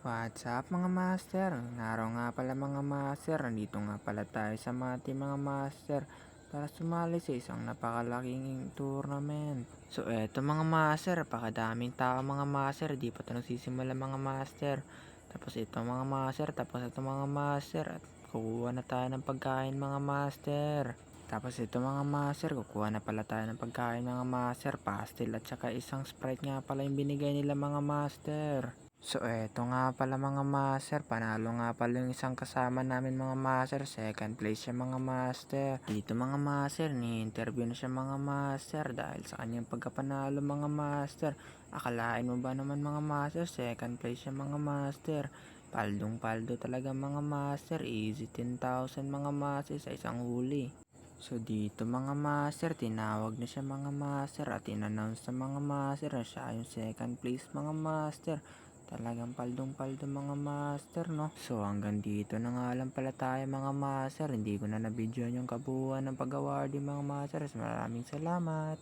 What's up mga master? Naraw nga pala mga master, nandito nga pala tayo sa Mati mga master para sumali sa isang napakalaking tournament. So eto mga master, pakadaming tao mga master, di pa ito nagsisimula mga master. Tapos ito mga master, tapos ito mga master at kukuha na tayo ng pagkain mga master. Tapos ito mga master, kukuha na pala tayo ng pagkain mga master, pastel at saka isang Sprite nga pala yung binigay nila mga master. So eto nga pala mga master, panalo nga pala yung isang kasama namin mga master, second place siya mga master. Dito mga master, ni-interview na siya mga master dahil sa kanyang pagkapanalo mga master. Akalain mo ba naman mga master, second place siya mga master. Paldong paldo talaga mga master, easy 10,000 mga master sa isang huli. So dito mga master, tinawag na siya mga master at in-announce sa mga master na siya yung second place mga master. Talagang paldong-paldo mga master, no? So hanggang dito na nga lang pala tayo mga master. Hindi ko na nabidyoan yung kabuuan ng pag-awarding mga master. Maraming salamat.